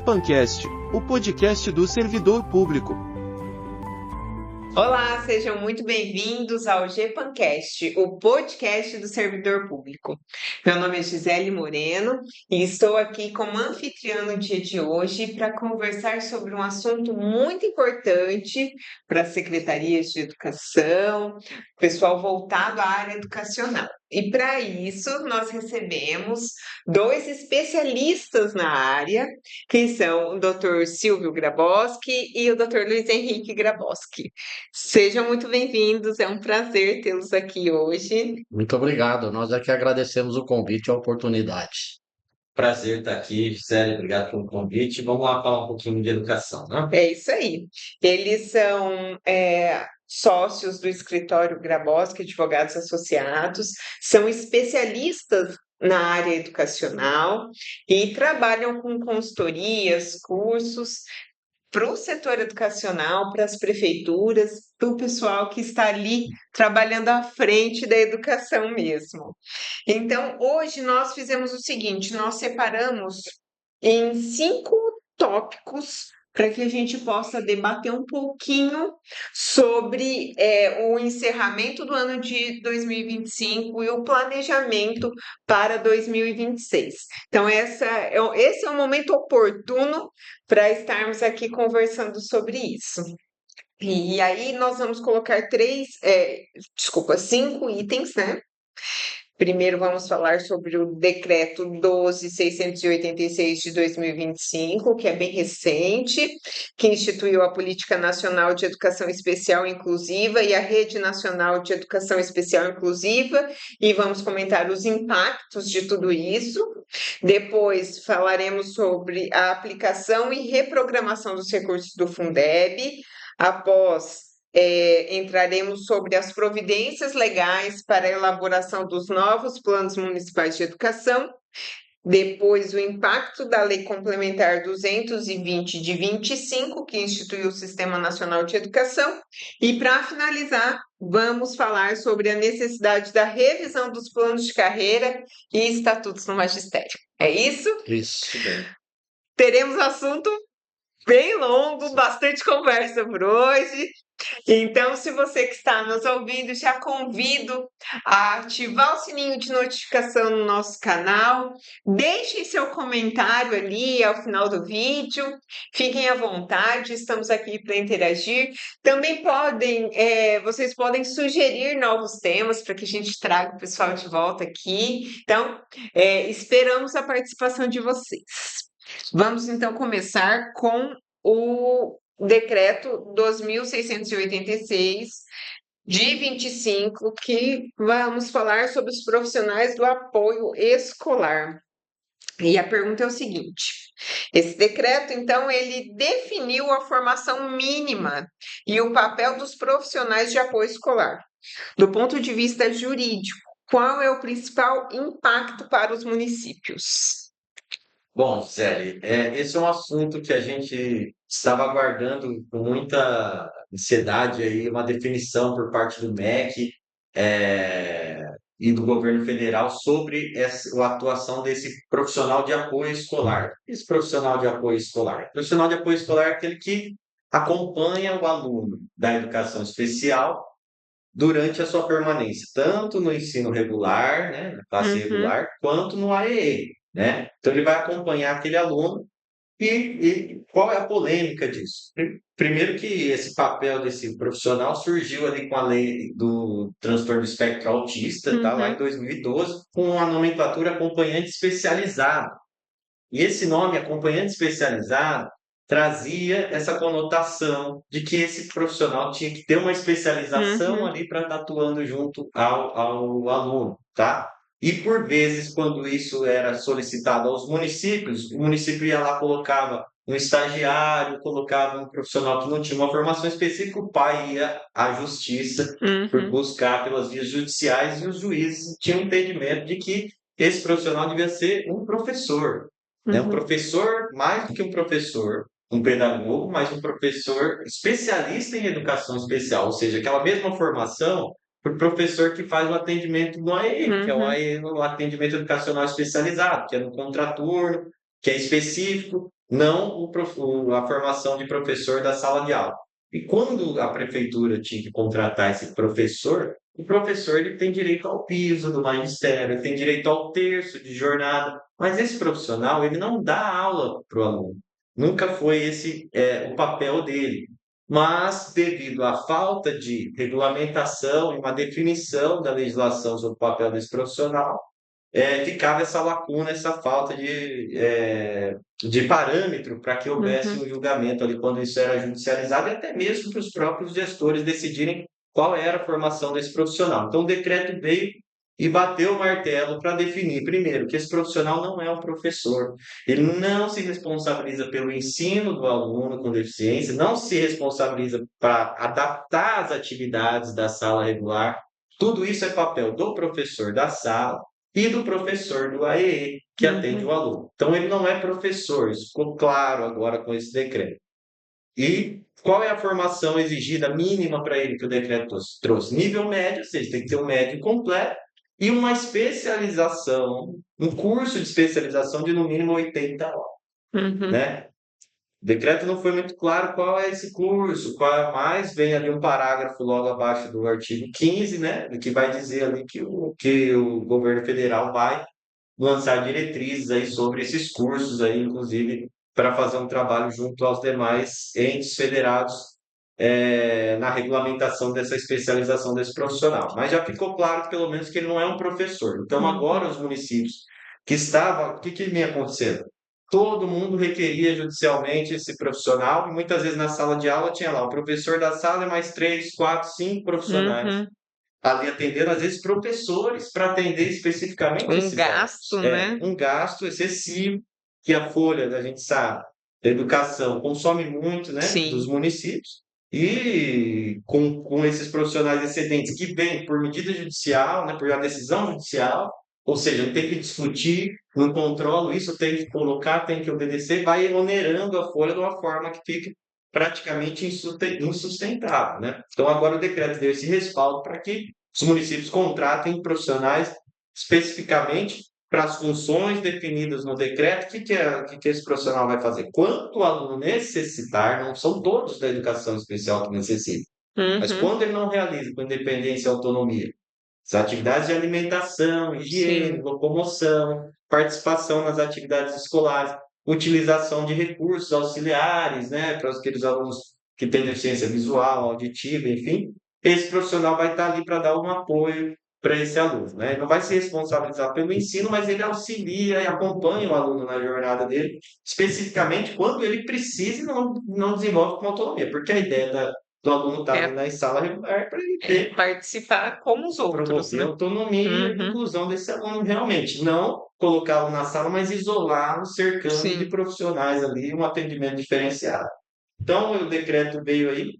GPancast, o podcast do servidor público. Olá, sejam muito bem-vindos ao GPancast, o podcast do servidor público. Meu nome é Gisele Moreno e estou aqui como anfitriã no dia de hoje para conversar sobre um assunto muito importante para as secretarias de educação, pessoal voltado à área educacional. E para isso, nós recebemos dois especialistas na área, que são o Dr. Silvio Grabowski e o Dr. Luiz Henrique Grabowski. Sejam muito bem-vindos, é um prazer tê-los aqui hoje. Muito obrigado, nós é que agradecemos o convite e a oportunidade. Prazer estar aqui, Gisele, obrigado pelo convite. Vamos lá falar um pouquinho de educação, né? É isso aí. Eles são sócios do escritório Grabowski, advogados associados, são especialistas na área educacional e trabalham com consultorias, cursos para o setor educacional, para as prefeituras, para o pessoal que está ali trabalhando à frente da educação mesmo. Então, hoje nós fizemos o seguinte: nós separamos em 5 tópicos para que a gente possa debater um pouquinho sobre o encerramento do ano de 2025 e o planejamento para 2026. Então, esse é um momento oportuno para estarmos aqui conversando sobre isso. E aí nós vamos colocar 5 itens, né? Primeiro vamos falar sobre o decreto 12.686 de 2025, que é bem recente, que instituiu a Política Nacional de Educação Especial Inclusiva e a Rede Nacional de Educação Especial Inclusiva, e vamos comentar os impactos de tudo isso. Depois falaremos sobre a aplicação e reprogramação dos recursos do Fundeb. Após entraremos sobre as providências legais para a elaboração dos novos planos municipais de educação, depois o impacto da Lei Complementar 220 de 25, que instituiu o Sistema Nacional de Educação, e para finalizar, vamos falar sobre a necessidade da revisão dos planos de carreira e estatutos no magistério. É isso? Isso. Teremos assunto bem longo, bastante conversa por hoje. Então, se você que está nos ouvindo, já convido a ativar o sininho de notificação no nosso canal. Deixem seu comentário ali ao final do vídeo. Fiquem à vontade, estamos aqui para interagir. Também vocês podem sugerir novos temas para que a gente traga o pessoal de volta aqui. Então, esperamos a participação de vocês. Vamos então começar com o Decreto 2.686 de 25, que vamos falar sobre os profissionais do apoio escolar. E a pergunta é o seguinte: esse decreto, então, ele definiu a formação mínima e o papel dos profissionais de apoio escolar. Do ponto de vista jurídico, qual é o principal impacto para os municípios? Bom, Gisele, esse é um assunto que a gente estava aguardando com muita ansiedade aí, uma definição por parte do MEC, e do governo federal sobre a atuação desse profissional de apoio escolar. Esse profissional de apoio escolar. O profissional de apoio escolar é aquele que acompanha o aluno da educação especial durante a sua permanência, tanto no ensino regular, né, na classe regular, quanto no AEE, né? Então ele vai acompanhar aquele aluno e qual é a polêmica disso? Primeiro que esse papel desse profissional surgiu ali com a lei do transtorno do espectro autista, tá, lá em 2012, com a nomenclatura acompanhante especializado. E esse nome, acompanhante especializado, trazia essa conotação de que esse profissional tinha que ter uma especialização ali para estar atuando junto ao aluno, tá? E por vezes, quando isso era solicitado aos municípios, o município ia lá, colocava um estagiário, colocava um profissional que não tinha uma formação específica, o pai ia à justiça por buscar pelas vias judiciais, e os juízes tinham entendimento de que esse profissional devia ser um professor, né? Um professor, mais do que um professor, um pedagogo, mas um professor especialista em educação especial, ou seja, aquela mesma formação para o professor que faz o atendimento no AE, que é o AE, o atendimento educacional especializado, que é no contraturno, que é específico, não a formação de professor da sala de aula. E quando a prefeitura tinha que contratar esse professor, o professor ele tem direito ao piso do magistério, ele tem direito ao terço de jornada, mas esse profissional ele não dá aula para o aluno. Nunca foi esse o papel dele. Mas, devido à falta de regulamentação e uma definição da legislação sobre o papel desse profissional, ficava essa lacuna, essa falta de parâmetro para que houvesse Uhum. um julgamento ali quando isso era judicializado e até mesmo para os próprios gestores decidirem qual era a formação desse profissional. Então, o decreto veio e bateu o martelo para definir, primeiro, que esse profissional não é um professor, ele não se responsabiliza pelo ensino do aluno com deficiência, não se responsabiliza para adaptar as atividades da sala regular. Tudo isso é papel do professor da sala e do professor do AEE, que atende Uhum. o aluno. Então, ele não é professor, isso ficou claro agora com esse decreto. E qual é a formação exigida mínima para ele que o decreto trouxe? Nível médio, ou seja, tem que ter um médio completo e uma especialização, um curso de especialização de no mínimo 80 horas, Uhum. né? O decreto não foi muito claro qual é esse curso, qual é mais, vem ali um parágrafo logo abaixo do artigo 15, né, que vai dizer ali que o governo federal vai lançar diretrizes aí sobre esses cursos aí, inclusive para fazer um trabalho junto aos demais entes federados na regulamentação dessa especialização desse profissional. Mas já ficou claro, pelo menos, que ele não é um professor. Então, agora Uhum. os municípios que estavam, o que vinha acontecendo? Todo mundo requeria judicialmente esse profissional, e muitas vezes na sala de aula tinha lá o professor da sala e mais três, quatro, cinco profissionais Uhum. ali atendendo, às vezes, professores para atender especificamente Um esses gasto, alunos. É né? um gasto excessivo que a folha, a gente sabe, da educação consome muito, né, dos Sim. municípios, e com esses profissionais excedentes que vêm por medida judicial, né, por uma decisão judicial, ou seja, não tem que discutir, não controlo isso, tem que colocar, tem que obedecer, vai onerando a folha de uma forma que fica praticamente insustentável, né? Então, agora o decreto deu esse respaldo para que os municípios contratem profissionais especificamente para as funções definidas no decreto. O que esse profissional vai fazer? Quanto o aluno necessitar, não são todos da educação especial que necessitam, mas Uhum. quando ele não realiza com independência e autonomia as atividades de alimentação, higiene, Sim. locomoção, participação nas atividades escolares, utilização de recursos auxiliares, né, para aqueles alunos que têm deficiência visual, auditiva, enfim, esse profissional vai estar ali para dar um apoio para esse aluno, né? Ele não vai se responsabilizar pelo ensino, mas ele auxilia e acompanha o aluno na jornada dele, especificamente quando ele precisa e não desenvolve com autonomia, porque a ideia do aluno estar ali É, na sala regular é para ele é ter participar como os outros, promover a né? autonomia e Uhum. inclusão desse aluno realmente, não colocá-lo na sala, mas isolá-lo, cercando de Sim. profissionais ali, um atendimento diferenciado. Então, o decreto veio aí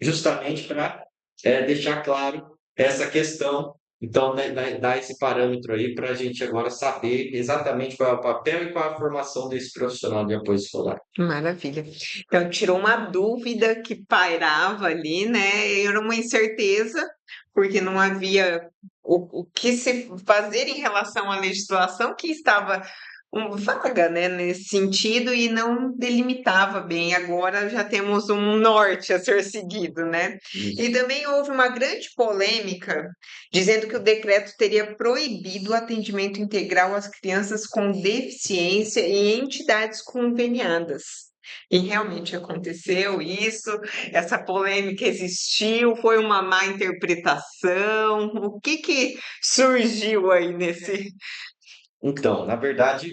justamente para deixar claro essa questão. Então, né, dar esse parâmetro aí para a gente agora saber exatamente qual é o papel e qual é a formação desse profissional de apoio escolar. Maravilha. Então, tirou uma dúvida que pairava ali, né? Era uma incerteza, porque não havia o que se fazer em relação à legislação que estava vaga, né, nesse sentido e não delimitava bem. Agora já temos um norte a ser seguido, né? E Isso. também houve uma grande polêmica dizendo que o decreto teria proibido o atendimento integral às crianças com deficiência em entidades conveniadas. E realmente aconteceu isso, essa polêmica existiu, foi uma má interpretação. O que surgiu aí nesse. Então, na verdade,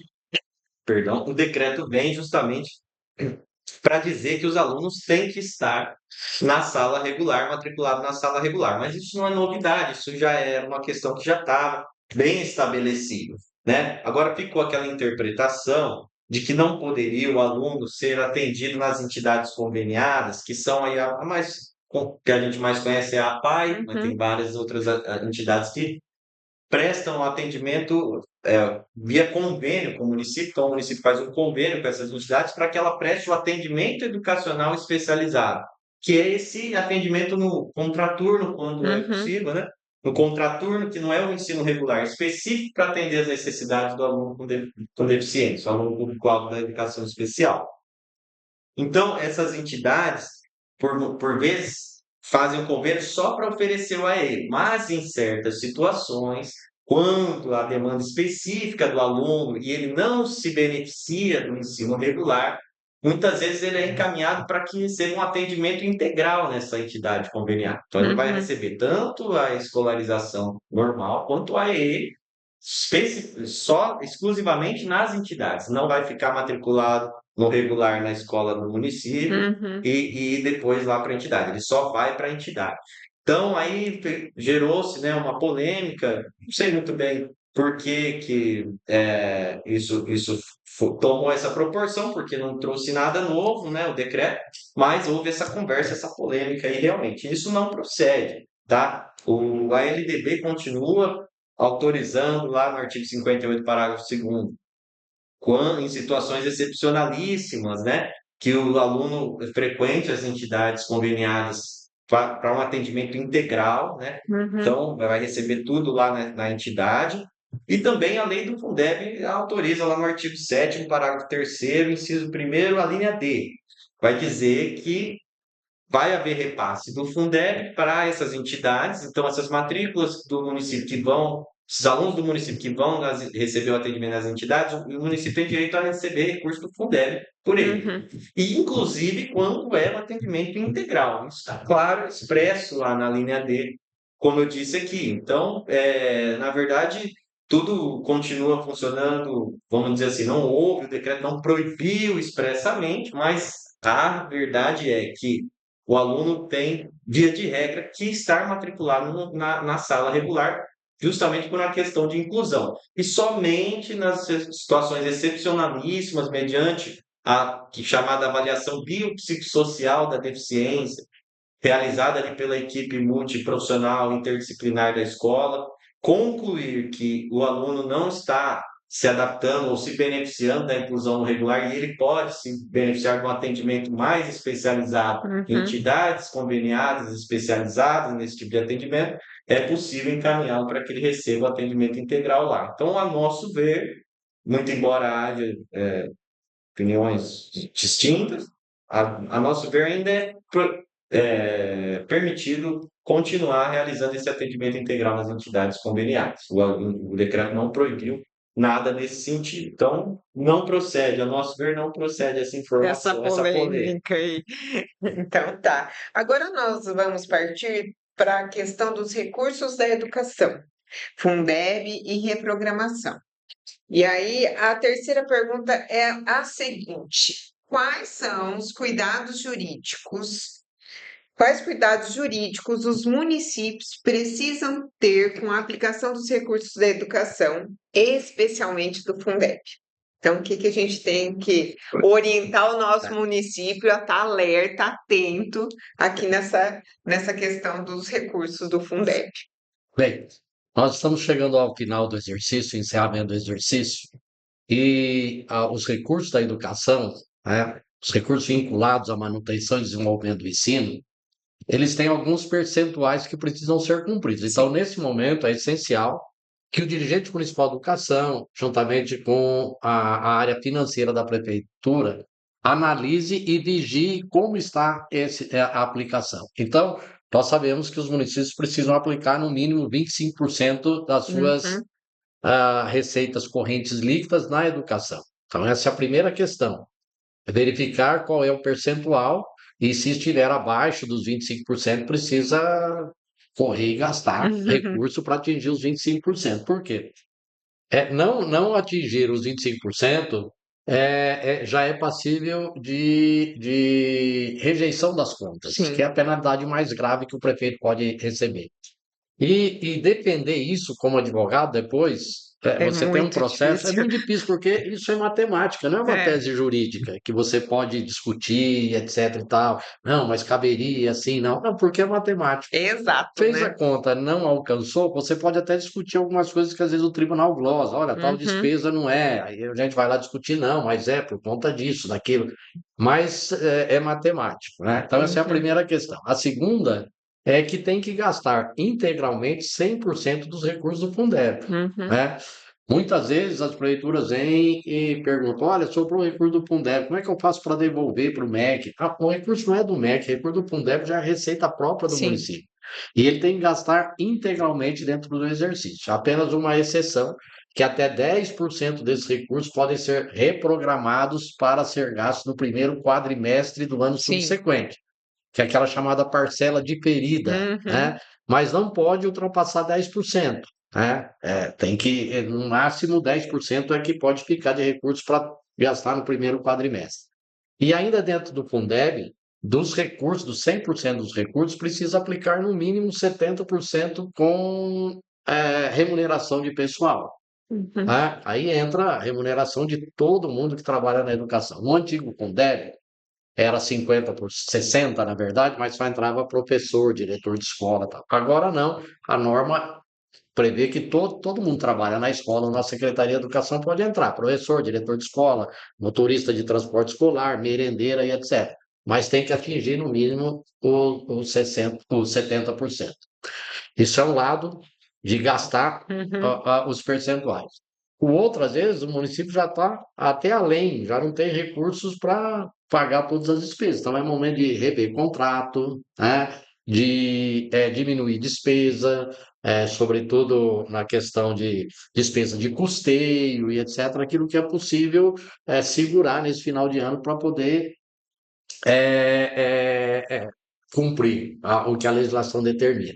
perdão, o decreto vem justamente para dizer que os alunos têm que estar na sala regular, matriculado na sala regular. Mas isso não é novidade, isso já é uma questão que já estava bem estabelecida, né? Agora ficou aquela interpretação de que não poderia o aluno ser atendido nas entidades conveniadas, que são aí a mais que a gente mais conhece é a APAE, mas tem Uhum, várias outras entidades que prestam atendimento via convênio com o município, então o município faz um convênio com essas entidades para que ela preste o atendimento educacional especializado, que é esse atendimento no contraturno, quando é uhum. possível, né? No contraturno, que não é o ensino regular, específico para atender as necessidades do aluno com deficiência, o aluno público-alvo da educação especial. Então, essas entidades, por vezes, fazem o convênio só para oferecer o AE, mas em certas situações, quando a demanda específica do aluno e ele não se beneficia do ensino regular, muitas vezes ele é encaminhado para que receba um atendimento integral nessa entidade conveniada. Então, ele vai Uhum. receber tanto a escolarização normal quanto a EE, só exclusivamente nas entidades. Não vai ficar matriculado no regular na escola do município Uhum. e depois lá para a entidade. Ele só vai para a entidade. Então, aí gerou-se, né, uma polêmica, não sei muito bem por que isso tomou essa proporção, porque não trouxe nada novo, né, o decreto, mas houve essa conversa, essa polêmica aí realmente. Isso não procede, tá? A LDB continua autorizando lá no artigo 58, parágrafo 2º, em situações excepcionalíssimas, né, que o aluno frequente as entidades conveniadas para um atendimento integral, né? Uhum. Então, vai receber tudo lá na entidade. E também a lei do Fundeb autoriza lá no artigo 7º, parágrafo 3º, inciso 1º, a linha D. Vai dizer que vai haver repasse do Fundeb para essas entidades, então essas matrículas do município que vão, esses alunos do município que vão receber o atendimento nas entidades, o município tem direito a receber recurso do Fundeb por ele. Uhum. E, inclusive, quando é um atendimento integral. Isso está claro, expresso lá na linha D, como eu disse aqui. Então, na verdade, tudo continua funcionando, vamos dizer assim, não houve, o decreto não proibiu expressamente, mas a verdade é que o aluno tem, via de regra, que estar matriculado na sala regular, justamente por uma questão de inclusão. E somente nas situações excepcionalíssimas, mediante a chamada avaliação biopsicossocial da deficiência, realizada ali pela equipe multiprofissional interdisciplinar da escola, concluir que o aluno não está se adaptando ou se beneficiando da inclusão no regular e ele pode se beneficiar de um atendimento mais especializado em Uhum. entidades conveniadas especializadas nesse tipo de atendimento, é possível encaminhá-lo para que ele receba o atendimento integral lá. Então, a nosso ver, muito embora haja opiniões distintas, a nosso ver ainda é permitido continuar realizando esse atendimento integral nas entidades conveniadas. O decreto não proibiu nada nesse sentido. Então, não procede, a nosso ver, não procede essa Essa informação, essa polêmica. polêmica aí. Então tá. Agora nós vamos partir para a questão dos recursos da educação, Fundeb e reprogramação. E aí, a terceira pergunta é a seguinte: quais cuidados jurídicos os municípios precisam ter com a aplicação dos recursos da educação, especialmente do Fundeb? Então, o que que a gente tem que orientar o nosso município a estar alerta, atento aqui nessa questão dos recursos do Fundeb? Bem, nós estamos chegando ao final do exercício, encerramento do exercício, e os recursos da educação, né, os recursos vinculados à manutenção e desenvolvimento do ensino, eles têm alguns percentuais que precisam ser cumpridos. Então, nesse momento, é essencial que o dirigente municipal de educação, juntamente com a área financeira da prefeitura, analise e vigie como está a aplicação. Então, nós sabemos que os municípios precisam aplicar no mínimo 25% das suas Uhum. receitas correntes líquidas na educação. Então, essa é a primeira questão. É verificar qual é o percentual e, se estiver abaixo dos 25%, precisa correr e gastar recurso para atingir os 25%. Por quê? Não atingir os 25% já é passível de rejeição das contas, que é Sim, a penalidade mais grave que o prefeito pode receber. E defender isso como advogado depois, é você tem um muito processo, é difícil. muito difícil, porque isso é matemática, não é uma É, tese jurídica que você pode discutir, etc e tal. Não, mas caberia assim, não. Não, porque é matemática. exato, Fez a né? conta, não alcançou, você pode até discutir algumas coisas que às vezes o tribunal glosa. Olha, tal Uhum, despesa não é. Aí a gente vai lá discutir, não, mas é por conta disso, daquilo. Mas é matemático, né? Então, essa é a uhum, primeira questão. A segunda é que tem que gastar integralmente 100% dos recursos do Fundeb, uhum. né? Muitas vezes as prefeituras vêm e perguntam: olha, sobrou o recurso do Fundeb, como é que eu faço para devolver para o MEC? Ah, o recurso não é do MEC, o recurso do Fundeb já é receita própria do Sim, município. E ele tem que gastar integralmente dentro do exercício. Apenas uma exceção, que até 10% desses recursos podem ser reprogramados para ser gastos no primeiro quadrimestre do ano sim. subsequente, que é aquela chamada parcela diferida, Uhum. né? Mas não pode ultrapassar 10%, né? Tem que, no máximo, 10% é que pode ficar de recursos para gastar no primeiro quadrimestre. E ainda dentro do Fundeb, dos recursos, dos 100% dos recursos, precisa aplicar no mínimo 70% com remuneração de pessoal. Uhum. Tá? Aí entra a remuneração de todo mundo que trabalha na educação. No antigo Fundeb, era 50 por 60, na verdade, mas só entrava professor, diretor de escola, tal. Agora não, a norma prevê que todo mundo trabalha na escola, na Secretaria de Educação pode entrar, professor, diretor de escola, motorista de transporte escolar, merendeira e etc. Mas tem que atingir no mínimo os 70%. Isso é um lado de gastar Uhum. os percentuais. O outro, às vezes, o município já está até além, já não tem recursos para pagar todas as despesas. Então, é momento de rever contrato, né? De diminuir despesa, sobretudo na questão de despesa de custeio e etc., aquilo que é possível segurar nesse final de ano para poder cumprir o que a legislação determina.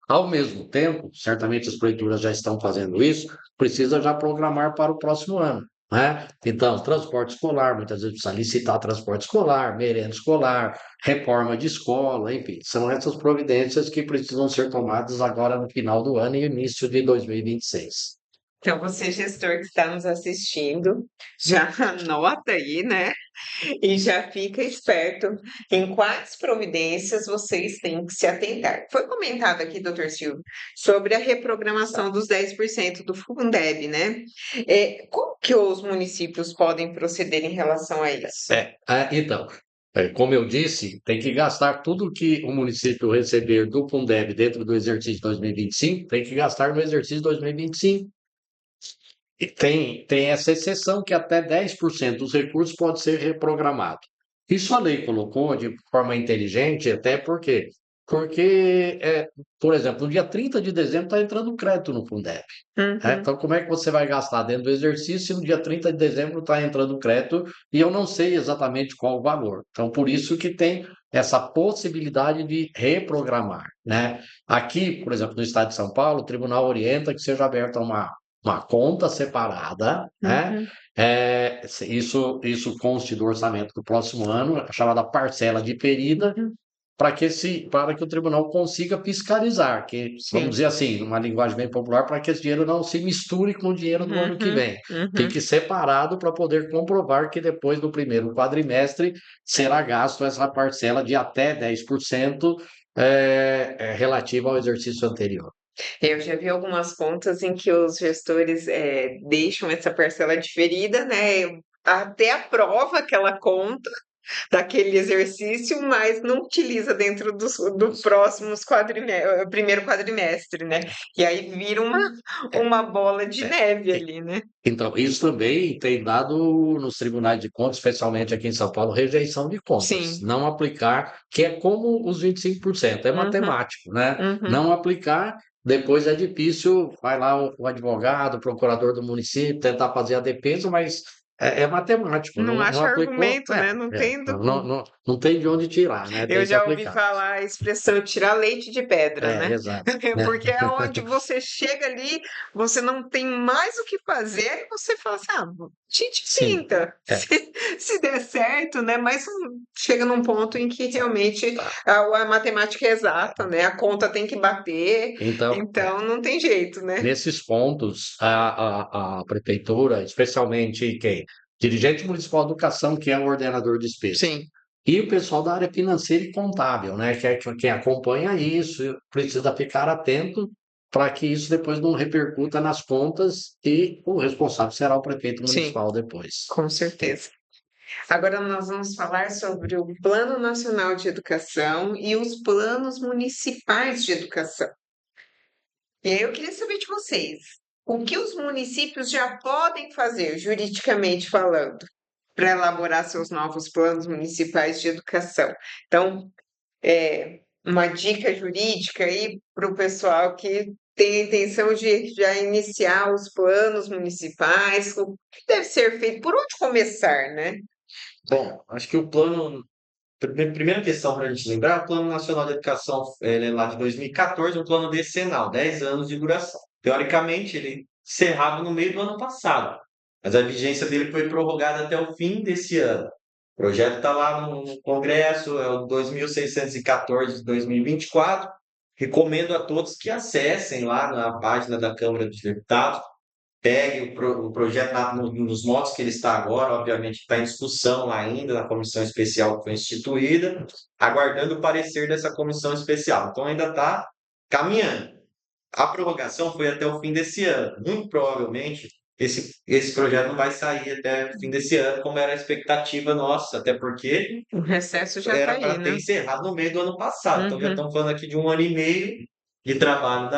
Ao mesmo tempo, certamente as prefeituras já estão fazendo isso, precisa já programar para o próximo ano, né? Então, transporte escolar, muitas vezes precisa licitar transporte escolar, merenda escolar, reforma de escola, enfim, são essas providências que precisam ser tomadas agora no final do ano e início de 2026. Então, você, gestor que está nos assistindo, já anota aí, né? E já fica esperto em quais providências vocês têm que se atentar. Foi comentado aqui, doutor Silvio, sobre a reprogramação dos 10% do Fundeb, né? Como que os municípios podem proceder em relação a isso? Então, como eu disse, tem que gastar tudo que o município receber do Fundeb dentro do exercício 2025, tem que gastar no exercício 2025. E tem essa exceção que até 10% dos recursos pode ser reprogramado. Isso a lei colocou de forma inteligente, até porque, por exemplo, no dia 30 de dezembro está entrando crédito no Fundeb. Uhum. Então, como é que você vai gastar dentro do exercício se no dia 30 de dezembro está entrando crédito e eu não sei exatamente qual o valor? Então, por isso que tem essa possibilidade de reprogramar, né? Aqui, por exemplo, no estado de São Paulo, o tribunal orienta que seja aberta uma conta separada, né? Uhum. Isso conste do orçamento do próximo ano, a chamada parcela diferida, Uhum. para que o tribunal consiga fiscalizar, que, vamos Sim. dizer assim, numa linguagem bem popular, para que esse dinheiro não se misture com o dinheiro do ano que Uhum. vem. Uhum. Fique separado para poder comprovar que depois do primeiro quadrimestre será gasto essa parcela de até 10% relativa ao exercício anterior. Eu já vi algumas contas em que os gestores deixam essa parcela diferida, né? Até aprova aquela conta daquele exercício, mas não utiliza dentro do próximos primeiro quadrimestre, né? E aí vira É, uma bola de é, neve é. ali, né? Então, isso também tem dado nos tribunais de contas, especialmente aqui em São Paulo, rejeição de contas. Sim. Não aplicar, que é como os 25%, é Uhum. matemático, né? Uhum. Não aplicar, depois é difícil, vai lá o advogado, o procurador do município, tentar fazer a defesa, mas é matemático, Não não acha aplicou, argumento, né? Não tem. não tem de onde tirar, né? Eu Tem que já ouvi aplicar. falar a expressão tirar leite de pedra, né? Exato. Né? Porque é onde você chega ali, você não tem mais o que fazer, e você fala assim: ah, a gente Sim, tenta, é, se der certo, né? Mas chega num ponto em que realmente tá. a matemática é exata, né? A conta tem que bater, Então, então não tem jeito, né? nesses pontos, a prefeitura, especialmente quem? Dirigente municipal de educação, que é o ordenador de despesa. Sim, E o pessoal da área financeira e contábil, né? Que é quem acompanha isso, precisa ficar atento para que isso depois não repercuta nas contas e o responsável será o prefeito sim, municipal depois. com certeza. Agora nós vamos falar sobre o Plano Nacional de Educação e os planos municipais de educação. E aí eu queria saber de vocês, o que os municípios já podem fazer, juridicamente falando, para elaborar seus novos planos municipais de educação. Então, uma dica jurídica aí para o pessoal que tem a intenção de já iniciar os planos municipais, o que deve ser feito, por onde começar, né? Bom, acho que o plano. Primeira questão para a gente lembrar, o Plano Nacional de Educação, ele é lá de 2014, um plano decenal, 10 anos de duração. Teoricamente, ele encerrava no meio do ano passado, mas a vigência dele foi prorrogada até o fim desse ano. O projeto está lá no Congresso, é o 2614 de 2024. Recomendo a todos que acessem lá na página da Câmara dos Deputados, pegue o projeto nos modos que ele está agora, obviamente está em discussão lá ainda na comissão especial que foi instituída, aguardando o parecer dessa comissão especial. Então ainda está caminhando. A prorrogação foi até o fim desse ano. Muito provavelmente esse projeto não vai sair até o fim desse ano, como era a expectativa nossa, até porque O recesso já era está para aí, ter né? encerrado no meio do ano passado. Então já Uhum. estamos falando aqui de 1 ano e meio de trabalho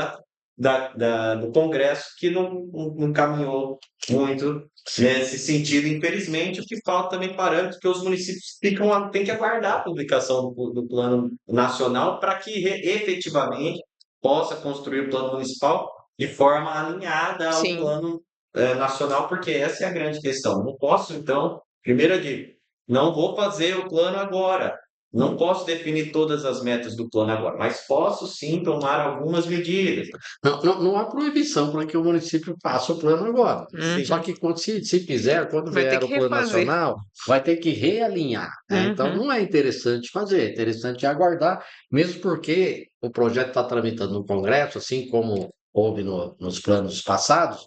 do Congresso que não caminhou muito nesse sentido, infelizmente, o que falta também parâmetros que os municípios têm que aguardar a publicação do Plano Nacional para que efetivamente possa construir o Plano Municipal de forma alinhada ao Sim. Plano Nacional, porque essa é a grande questão. Não posso, então, primeira dica, não vou fazer o plano agora. Não posso definir todas as metas do plano agora, mas posso sim tomar algumas medidas. Não há proibição para que o município faça o plano agora. Só Uhum. que se fizer, quando Vai ter vier que o plano refazer. nacional, vai ter que realinhar, né? Então Uhum. não é interessante fazer, é interessante aguardar, mesmo porque o projeto está tramitando no Congresso, assim como houve nos planos passados.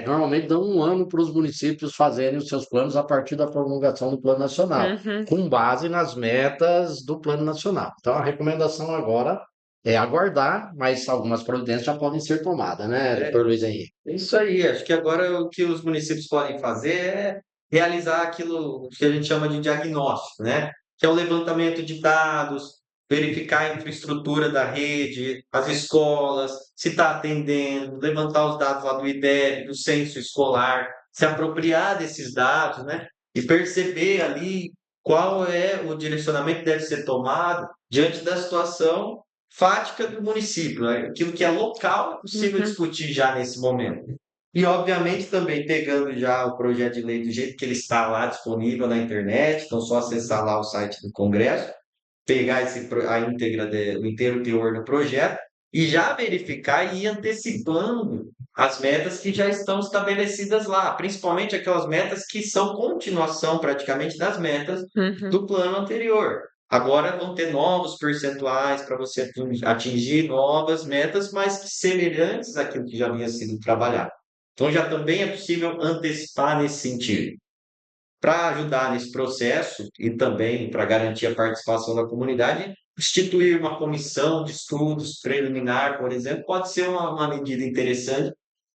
Normalmente dão 1 ano para os municípios fazerem os seus planos a partir da promulgação do Plano Nacional, Uhum. com base nas metas do Plano Nacional. Então, a recomendação agora é aguardar, mas algumas providências já podem ser tomadas, né, doutor Luiz Henrique? Isso aí, acho que agora o que os municípios podem fazer é realizar aquilo que a gente chama de diagnóstico, né? Que é o levantamento de dados, verificar a infraestrutura da rede, as escolas, se está atendendo, levantar os dados lá do IDEB, do censo escolar, se apropriar desses dados, né? E perceber ali qual é o direcionamento que deve ser tomado diante da situação fática do município, né? Aquilo que é local é possível Uhum. discutir já nesse momento. E, obviamente, também pegando já o projeto de lei do jeito que ele está lá disponível na internet, então só acessar lá o site do Congresso, pegar a íntegra, o inteiro teor do projeto e já verificar e ir antecipando as metas que já estão estabelecidas lá, principalmente aquelas metas que são continuação praticamente das metas Uhum. do plano anterior. Agora vão ter novos percentuais para você atingir novas metas, mas que semelhantes àquilo que já havia sido trabalhado. Então já também é possível antecipar nesse sentido. Para ajudar nesse processo e também para garantir a participação da comunidade, instituir uma comissão de estudos preliminar, por exemplo, pode ser uma medida interessante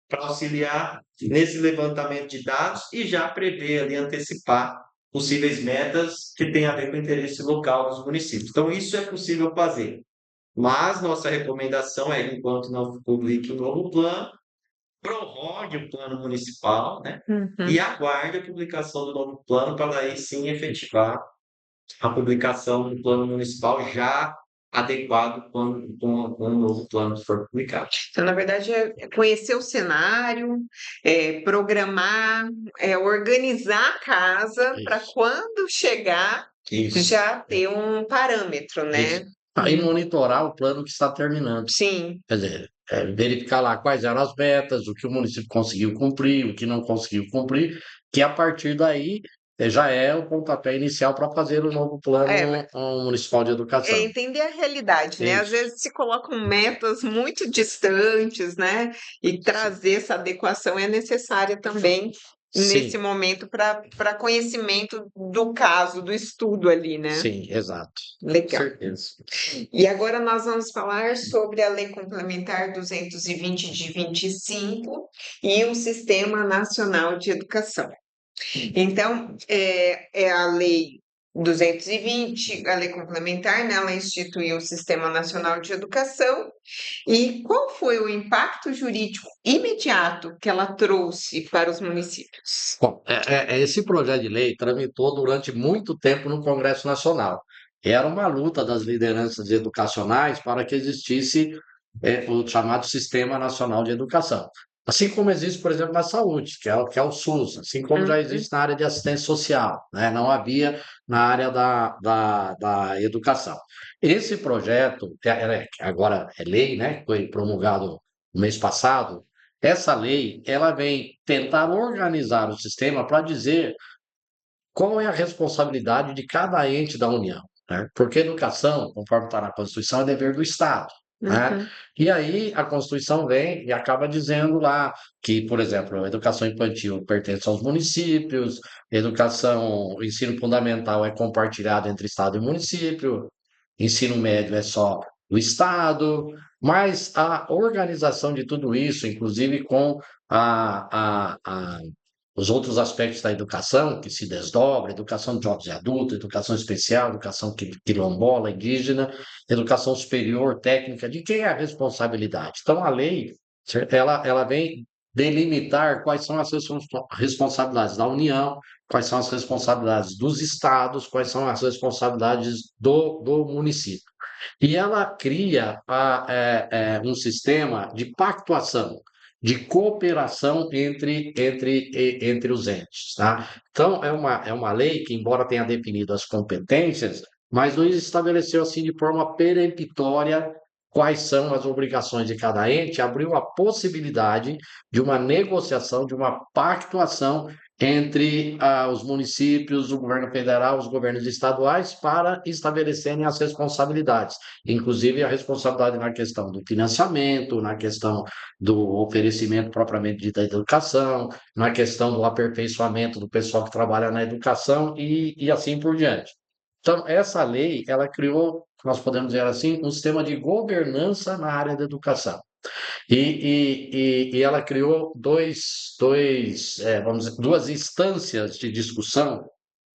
para auxiliar nesse levantamento de dados e já prever ali, antecipar possíveis metas que têm a ver com o interesse local dos municípios. Então, isso é possível fazer. Mas nossa recomendação é, enquanto não publique o novo plano, prorrogue o plano municipal, né? Uhum. E aguarde a publicação do novo plano para daí sim efetivar a publicação do plano municipal já adequado quando o novo plano for publicado. Então, na verdade, é conhecer o cenário, programar, organizar a casa para Isso. quando chegar Isso. já ter um parâmetro, né? Isso. E monitorar o plano que está terminando. Sim. Quer dizer, verificar lá quais eram as metas, o que o município conseguiu cumprir, o que não conseguiu cumprir, que a partir daí já é o pontapé inicial para fazer o novo plano municipal de educação. Entender a realidade, né? Às Isso. vezes se colocam metas muito distantes, né? E trazer essa adequação é necessária também nesse Sim, momento para conhecimento do caso, do estudo ali, né? sim, exato. Com Legal. certeza. E agora nós vamos falar sobre a Lei Complementar 220 de 25 e o Sistema Nacional de Educação. Então, é a lei 220, a lei complementar, né, ela instituiu o Sistema Nacional de Educação. E qual foi o impacto jurídico imediato que ela trouxe para os municípios? Bom, esse projeto de lei tramitou durante muito tempo no Congresso Nacional. Era uma luta das lideranças educacionais para que existisse o chamado Sistema Nacional de Educação. Assim como existe, por exemplo, na saúde, que é o SUS, assim como já Uhum. existe na área de assistência social, né? Não havia na área da educação. Esse projeto, agora é lei, né? Foi promulgado no mês passado. Essa lei, ela vem tentar organizar o sistema para dizer qual é a responsabilidade de cada ente da União, né? Porque educação, conforme está na Constituição, é dever do Estado, né? Uhum. E aí a Constituição vem e acaba dizendo lá que, por exemplo, a educação infantil pertence aos municípios, o ensino fundamental é compartilhado entre Estado e município, ensino médio é só do Estado, mas a organização de tudo isso, inclusive com os outros aspectos da educação que se desdobram, educação de jovens e adultos, educação especial, educação quilombola, indígena, educação superior, técnica, de quem é a responsabilidade? Então, a lei, ela vem delimitar quais são as responsabilidades da União, quais são as responsabilidades dos estados, quais são as responsabilidades do município. E ela cria um sistema de pactuação, de cooperação entre os entes, tá? Então, é uma lei que, embora tenha definido as competências, mas não estabeleceu assim de forma peremptória quais são as obrigações de cada ente, abriu a possibilidade de uma negociação, de uma pactuação entre os municípios, o governo federal, os governos estaduais, para estabelecerem as responsabilidades, inclusive a responsabilidade na questão do financiamento, na questão do oferecimento propriamente dito da educação, na questão do aperfeiçoamento do pessoal que trabalha na educação e assim por diante. Então, essa lei, ela criou, nós podemos dizer assim, um sistema de governança na área da educação. E ela criou vamos dizer, duas instâncias de discussão,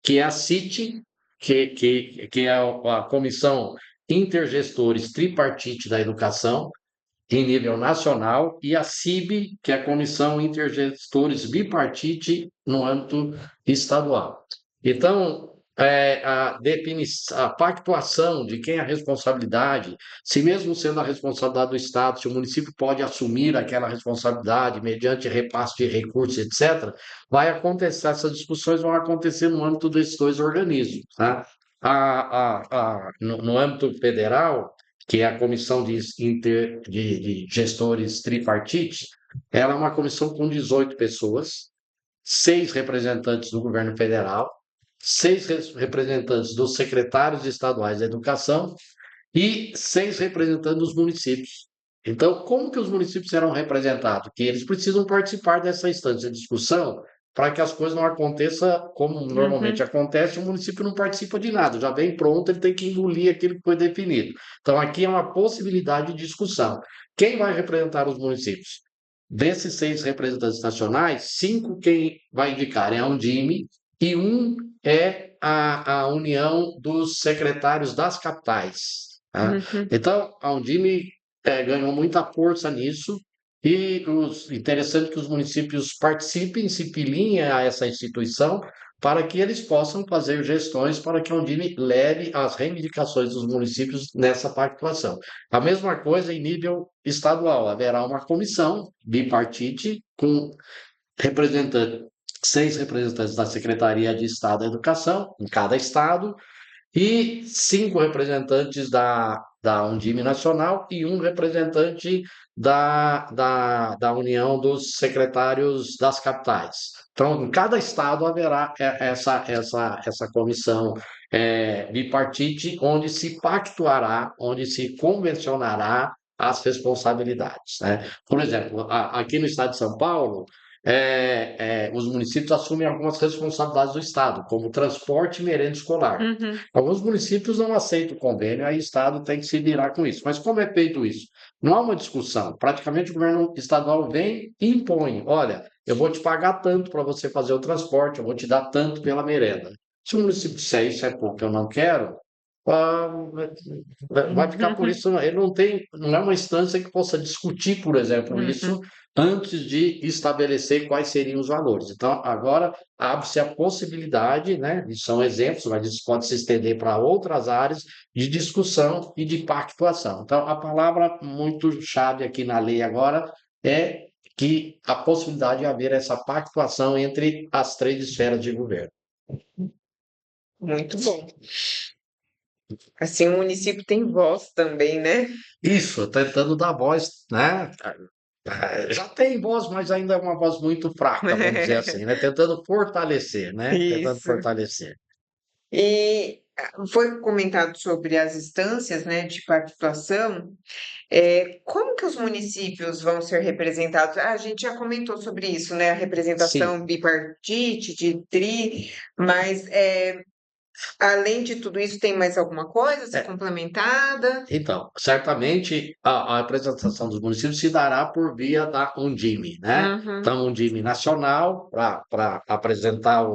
que é a CIT, que é a Comissão Intergestores Tripartite da Educação, em nível nacional, e a CIB, que é a Comissão Intergestores Bipartite no âmbito estadual. Então, a pactuação de quem é a responsabilidade, se mesmo sendo a responsabilidade do Estado, se o município pode assumir aquela responsabilidade mediante repasse de recursos, etc., vai acontecer, essas discussões vão acontecer no âmbito desses dois organismos, tá? No âmbito federal, que é a Comissão de Gestores Tripartite, ela é uma comissão com 18 pessoas, 6 representantes do governo federal, 6 representantes dos secretários estaduais da educação e 6 representantes dos municípios. Então, como que os municípios serão representados? Que eles precisam participar dessa instância de discussão para que as coisas não aconteçam como normalmente acontece, o município não participa de nada, já vem pronto, ele tem que engolir aquilo que foi definido. Então, aqui é uma possibilidade de discussão. Quem vai representar os municípios? Desses 6 representantes nacionais, 5 quem vai indicar é a Undime e um é a União dos Secretários das Capitais, tá? Então, a Undime ganhou muita força nisso, e interessante que os municípios participem, se piliem a essa instituição, para que eles possam fazer gestões para que a Undime leve as reivindicações dos municípios nessa pactuação. A mesma coisa em nível estadual, haverá uma comissão bipartite com 6 representantes da Secretaria de Estado da Educação, em cada estado, e 5 representantes da Undime Nacional e um representante da União dos Secretários das Capitais. Então, em cada estado haverá essa comissão bipartite, onde se pactuará, onde se convencionará as responsabilidades, né? Por exemplo, aqui no estado de São Paulo, os municípios assumem algumas responsabilidades do Estado, como transporte e merenda escolar. Alguns municípios não aceitam o convênio, aí o Estado tem que se virar com isso. Mas como é feito isso? Não há uma discussão. Praticamente o governo estadual vem e impõe: olha, eu vou te pagar tanto para você fazer o transporte, eu vou te dar tanto pela merenda. Se o município disser isso é pouco, eu não quero, ah, vai ficar por isso. Ele não é uma instância que possa discutir, por exemplo, isso antes de estabelecer quais seriam os valores. Então, agora abre-se a possibilidade, né? E são exemplos, mas isso pode se estender para outras áreas de discussão e de pactuação. Então, a palavra muito chave aqui na lei agora é que a possibilidade de haver essa pactuação entre as três esferas de governo. Muito bom. Assim, o município tem voz também, né? Isso, tentando dar voz, né? Já tem voz, mas ainda é uma voz muito fraca, vamos dizer assim, né? Tentando fortalecer, né? Tentando Isso. fortalecer. E foi comentado sobre as instâncias, né, de participação. Como que os municípios vão ser representados? A gente já comentou sobre isso, né? A Sim. representação bipartite, de tri, mas além de tudo isso, tem mais alguma coisa a ser complementada? Então, certamente a apresentação dos municípios se dará por via da Undime, né? Uhum. Então, Undime nacional, para apresentar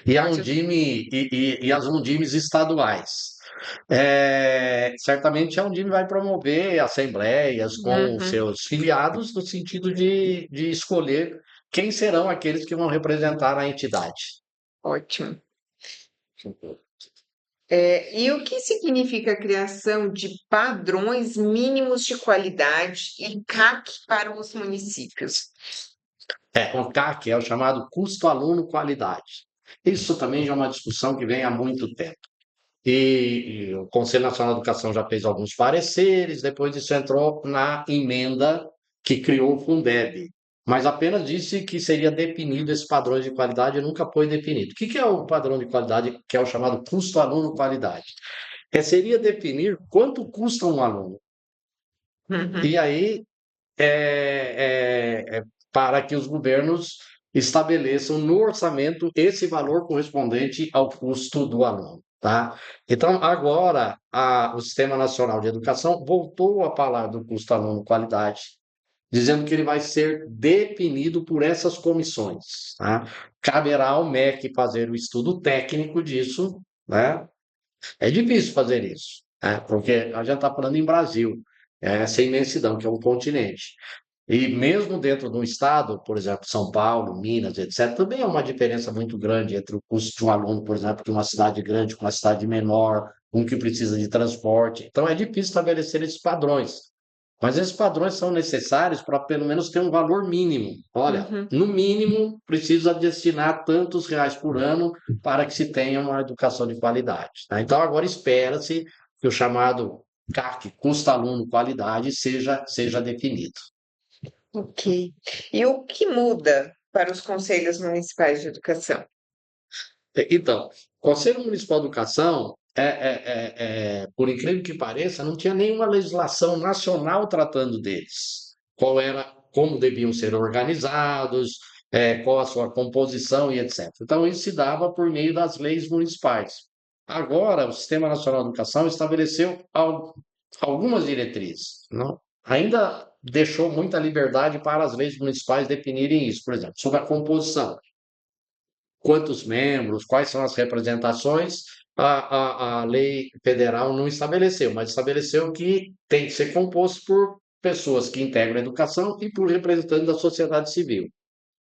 e a Undime e as Undimes estaduais. Certamente a Undime vai promover assembleias com os seus filiados no sentido de escolher quem serão aqueles que vão representar a entidade. Ótimo. E o que significa a criação de padrões mínimos de qualidade e CAC para os municípios? O CAC é o chamado custo-aluno-qualidade. Isso também já é uma discussão que vem há muito tempo. E o Conselho Nacional de Educação já fez alguns pareceres, depois isso entrou na emenda que criou o Fundeb, mas apenas disse que seria definido esse padrão de qualidade e nunca foi definido. O que é o padrão de qualidade, que é o chamado custo-aluno-qualidade? Seria definir quanto custa um aluno. E aí, para que os governos estabeleçam no orçamento esse valor correspondente ao custo do aluno. Tá? Então, agora, o Sistema Nacional de Educação voltou a falar do custo aluno-qualidade, dizendo que ele vai ser definido por essas comissões. Tá? Caberá ao MEC fazer o estudo técnico disso, né? É difícil fazer isso, né? Porque a gente está falando em Brasil, essa imensidão que é um continente. E mesmo dentro de um estado, por exemplo, São Paulo, Minas, etc., também é uma diferença muito grande entre o custo de um aluno, por exemplo, de uma cidade grande com uma cidade menor, um que precisa de transporte. Então é difícil estabelecer esses padrões. Mas esses padrões são necessários para pelo menos ter um valor mínimo. Olha, no mínimo precisa destinar tantos reais por ano para que se tenha uma educação de qualidade. Tá? Então agora espera-se que o chamado CAC, custo aluno qualidade, seja definido. Ok. E o que muda para os conselhos municipais de educação? Então, o Conselho Municipal de Educação, por incrível que pareça, não tinha nenhuma legislação nacional tratando deles. Como deviam ser organizados, qual a sua composição e etc. Então, isso se dava por meio das leis municipais. Agora, o Sistema Nacional de Educação estabeleceu algumas diretrizes, não? Ainda deixou muita liberdade para as leis municipais definirem isso, por exemplo, sobre a composição. Quantos membros, quais são as representações, a lei federal não estabeleceu, mas estabeleceu que tem que ser composto por pessoas que integram a educação e por representantes da sociedade civil.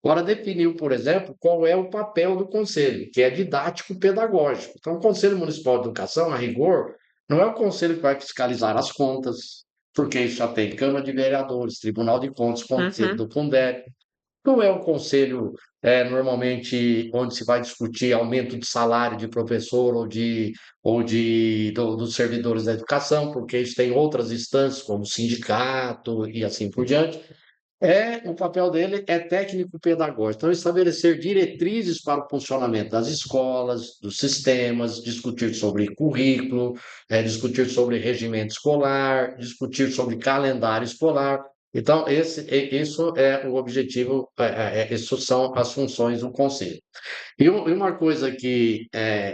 Agora, definiu, por exemplo, qual é o papel do conselho, que é didático-pedagógico. Então, o Conselho Municipal de Educação, a rigor, não é o conselho que vai fiscalizar as contas, porque isso já tem Câmara de Vereadores, Tribunal de Contas, Conselho do Fundeb. Não é um conselho, normalmente, onde se vai discutir aumento de salário de professor dos servidores da educação, porque isso tem outras instâncias, como sindicato e assim por diante. O papel dele é técnico-pedagógico. Então, estabelecer diretrizes para o funcionamento das escolas, dos sistemas, discutir sobre currículo, discutir sobre regimento escolar, discutir sobre calendário escolar. Então, isso é o objetivo, isso são as funções do conselho. E uma coisa que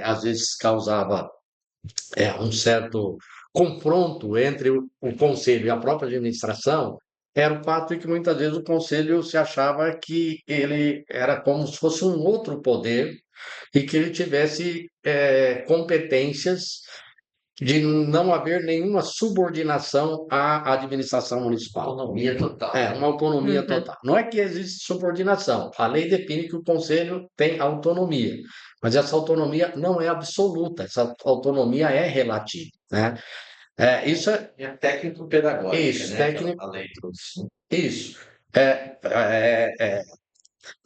às vezes causava um certo confronto entre o conselho e a própria administração era o fato de que muitas vezes o conselho se achava que ele era como se fosse um outro poder e que ele tivesse competências de não haver nenhuma subordinação à administração municipal. Autonomia total. Uma autonomia Uhum. total. Não é que existe subordinação. A lei define que o conselho tem autonomia, mas essa autonomia não é absoluta, essa autonomia é relativa, né? Isso é É técnico-pedagógica, isso, né? técnico, A lei trouxe. isso. É, é,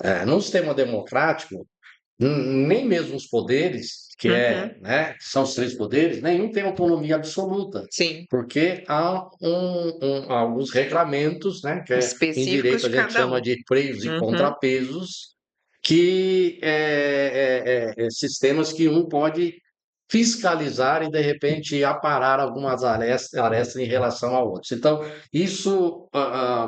é, no sistema democrático, nem mesmo os poderes, Uhum. né, que são os três poderes, nenhum tem autonomia absoluta, Sim, porque há alguns regramentos, né, que em específicos direito a de gente cada chama um. de freios e Uhum. contrapesos, que sistemas que um pode fiscalizar e, de repente, aparar algumas arestas em relação a outros. Então, isso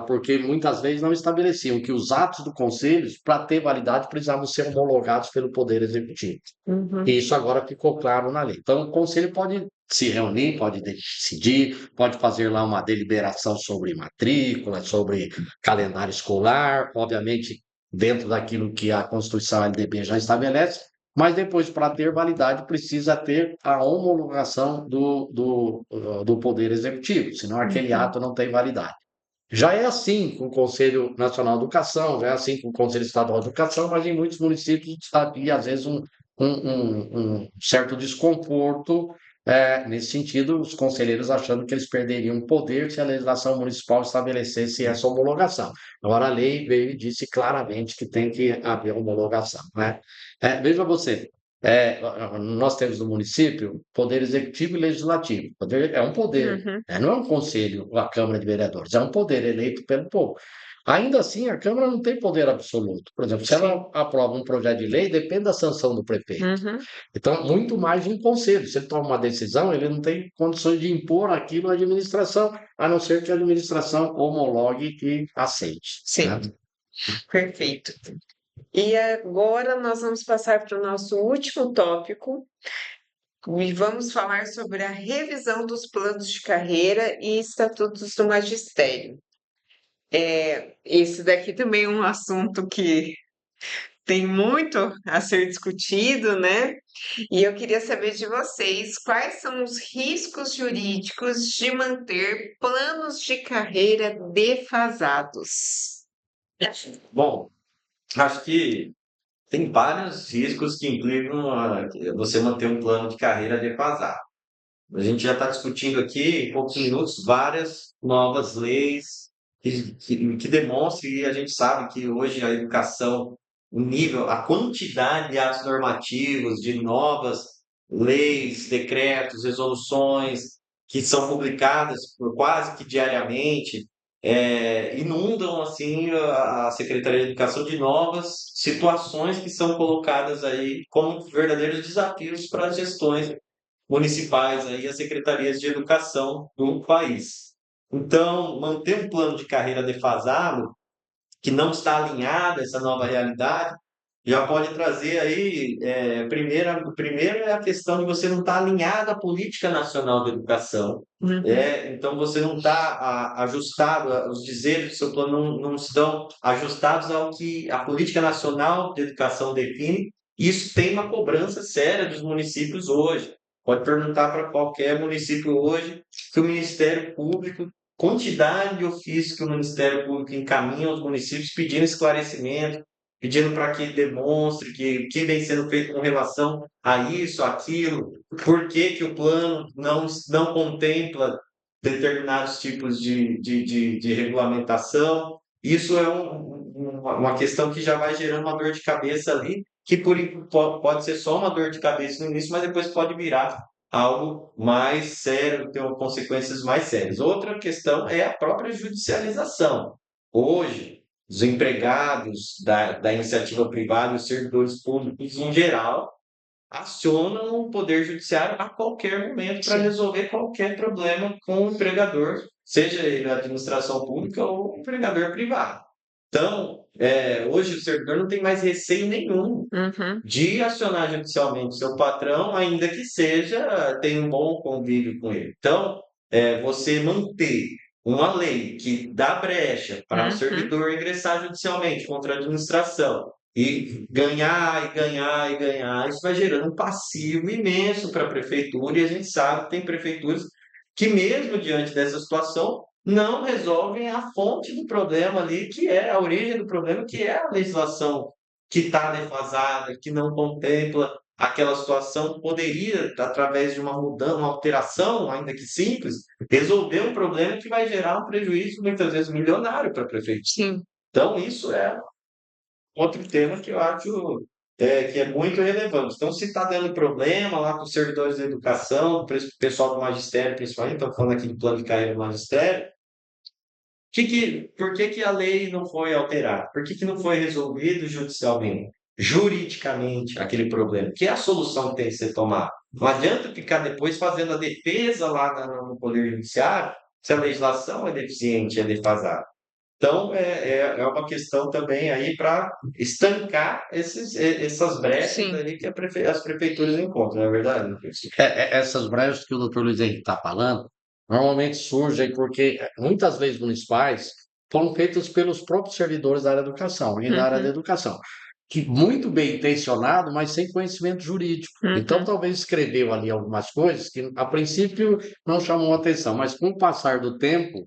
porque muitas vezes não estabeleciam que os atos do conselho, para ter validade, precisavam ser homologados pelo Poder Executivo. Uhum. E isso agora ficou claro na lei. Então, o conselho pode se reunir, pode decidir, pode fazer lá uma deliberação sobre matrícula, sobre calendário escolar, obviamente dentro daquilo que a Constituição LDB já estabelece, mas depois, para ter validade, precisa ter a homologação do Poder Executivo, senão aquele Uhum. ato não tem validade. Já é assim com o Conselho Nacional de Educação, já é assim com o Conselho Estadual de Educação, mas em muitos municípios havia, às vezes, um certo desconforto nesse sentido, os conselheiros achando que eles perderiam poder se a legislação municipal estabelecesse essa homologação. Agora, a lei veio e disse claramente que tem que haver homologação, né? Veja você, nós temos no município poder executivo e legislativo. É um poder, Uhum. não é um conselho ou a Câmara de Vereadores, é um poder eleito pelo povo. Ainda assim, a Câmara não tem poder absoluto. Por exemplo, se Sim. ela aprova um projeto de lei, depende da sanção do prefeito. Uhum. Então, muito mais de um conselho. Se ele toma uma decisão, ele não tem condições de impor aquilo à administração, a não ser que a administração homologue e aceite, né? Sim, perfeito. E agora nós vamos passar para o nosso último tópico e vamos falar sobre a revisão dos planos de carreira e estatutos do magistério. Esse daqui também é um assunto que tem muito a ser discutido, né? E eu queria saber de vocês quais são os riscos jurídicos de manter planos de carreira defasados. Bom, acho que tem vários riscos que implicam você manter um plano de carreira defasado. A gente já está discutindo aqui, em poucos minutos, várias novas leis que demonstram, e a gente sabe que hoje a educação, o nível, a quantidade de atos normativos, de novas leis, decretos, resoluções, que são publicadas quase que diariamente, inundam assim a Secretaria de Educação de novas situações que são colocadas aí como verdadeiros desafios para as gestões municipais aí, as secretarias de educação do país. Então, manter um plano de carreira defasado, que não está alinhado a essa nova realidade, já pode trazer aí, primeiro é a questão de você não estar alinhado à política nacional de educação, Uhum. então você não está ajustado, os dizeres do seu plano não estão ajustados ao que a política nacional de educação define. Isso tem uma cobrança séria dos municípios hoje. Pode perguntar para qualquer município hoje que o Ministério Público, quantidade de ofícios que o Ministério Público encaminha aos municípios pedindo esclarecimento, pedindo para que demonstre que vem sendo feito com relação a isso, aquilo, por que o plano não contempla determinados tipos de regulamentação. Isso é uma questão que já vai gerando uma dor de cabeça ali, que pode ser só uma dor de cabeça no início, mas depois pode virar algo mais sério, ter consequências mais sérias. Outra questão é a própria judicialização. Hoje, os empregados da iniciativa privada, os servidores públicos em geral, acionam o Poder Judiciário a qualquer momento para Sim. resolver qualquer problema com o empregador, seja ele a administração pública ou o empregador privado. Então, hoje o servidor não tem mais receio nenhum Uhum. de acionar judicialmente seu patrão, ainda que tenha um bom convívio com ele. Então, você manter uma lei que dá brecha para o Uhum. servidor ingressar judicialmente contra a administração, e ganhar, e ganhar, e ganhar. Isso vai gerando um passivo imenso para a prefeitura, e a gente sabe que tem prefeituras que, mesmo diante dessa situação, não resolvem a fonte do problema ali, que é a origem do problema, que é a legislação que está defasada, que não contempla aquela situação, poderia, através de uma mudança, uma alteração, ainda que simples, resolver um problema que vai gerar um prejuízo, muitas vezes milionário para a prefeitura. Sim. Então, isso é outro tema que eu acho que é muito relevante. Então, se está dando problema lá com os servidores da educação, para o pessoal do magistério, principalmente, estamos falando aqui do plano de carreira do magistério, por que que a lei não foi alterada? Por que que não foi resolvido judicialmente, juridicamente, aquele problema? Que é a solução que tem que ser tomada. Não adianta ficar depois fazendo a defesa lá no Poder Judiciário se a legislação é deficiente, é defasada. Então, é uma questão também aí para estancar essas brechas Sim. ali que as prefeituras encontram, não é verdade, professor? Essas brechas que o doutor Luiz Henrique está falando, normalmente surgem porque muitas leis municipais foram feitas pelos próprios servidores da área da educação e da área da Uhum. educação, que muito bem intencionado, mas sem conhecimento jurídico. Então, Uhum. talvez escreveu ali algumas coisas que, a princípio, não chamou atenção, mas com o passar do tempo,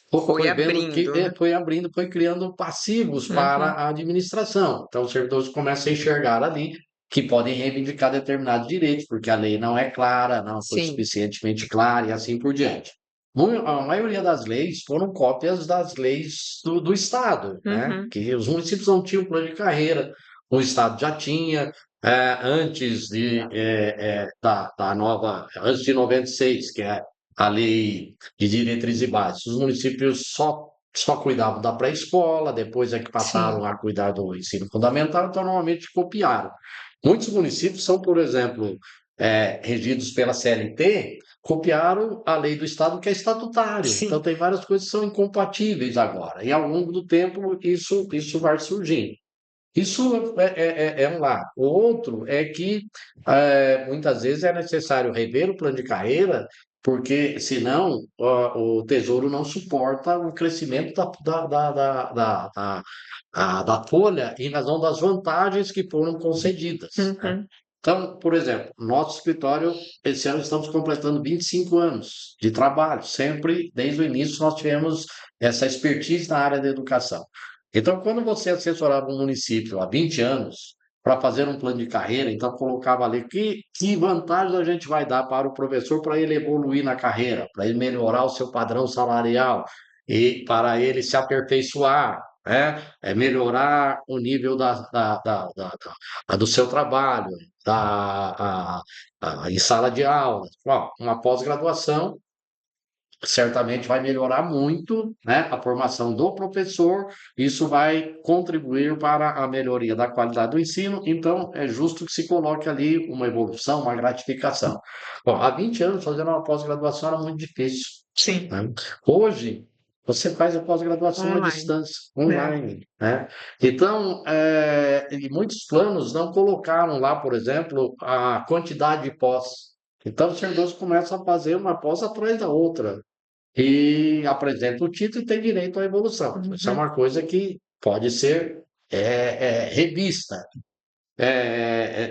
Foi foi vendo que abrindo, né? foi abrindo, foi criando passivos para Uhum. a administração. Então, os servidores começam a enxergar ali que podem reivindicar determinados direitos, porque a lei não é clara, não foi Sim. suficientemente clara e assim por diante. A maioria das leis foram cópias das leis do Estado, né? Uhum. Que os municípios não tinham plano de carreira, o Estado já tinha, antes antes de 96, que é a lei de diretrizes e bases. Os municípios só cuidavam da pré-escola, depois é que Sim. passaram a cuidar do ensino fundamental, então normalmente copiaram. Muitos municípios são, por exemplo, regidos pela CLT, copiaram a lei do Estado, que é estatutário. Então, Sim. tem várias coisas que são incompatíveis agora. E, ao longo do tempo, isso vai surgindo. Isso é um lado. O outro é que muitas vezes é necessário rever o plano de carreira, porque senão o Tesouro não suporta o crescimento da folha em razão das vantagens que foram concedidas, né? Uhum. Então, por exemplo, nosso escritório, esse ano estamos completando 25 anos de trabalho. Sempre, desde o início, nós tivemos essa expertise na área da educação. Então, quando você assessorava um município há 20 anos para fazer um plano de carreira, então colocava ali que vantagens a gente vai dar para o professor para ele evoluir na carreira, para ele melhorar o seu padrão salarial e para ele se aperfeiçoar, né? Melhorar o nível do seu trabalho, em sala de aula. Ó, uma pós-graduação certamente vai melhorar muito, né, a formação do professor, isso vai contribuir para a melhoria da qualidade do ensino, então é justo que se coloque ali uma evolução, uma gratificação. Bom, há 20 anos fazendo uma pós-graduação era muito difícil, Sim. né? Hoje, você faz a pós-graduação à Online, distância, né? online, né? Então, e muitos planos não colocaram lá, por exemplo, a quantidade de pós. Então, os servidores começam a fazer uma pós atrás da outra e apresenta o título e tem direito à evolução. Isso é Uhum. uma coisa que pode ser revista.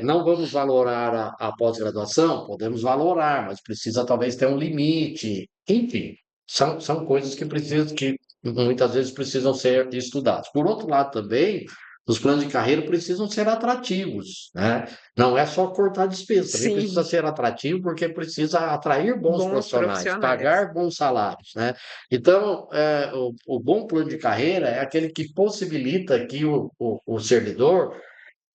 Não vamos valorar a pós-graduação? Podemos valorar, mas precisa talvez ter um limite. Enfim, são coisas que muitas vezes precisam ser estudadas. Por outro lado, também, os planos de carreira precisam ser atrativos, né? Não é só cortar despesa, também precisa Sim. ser atrativo, porque precisa atrair bons Bons profissionais, profissionais. pagar bons salários, né? Então, o bom plano de carreira é aquele que possibilita que o servidor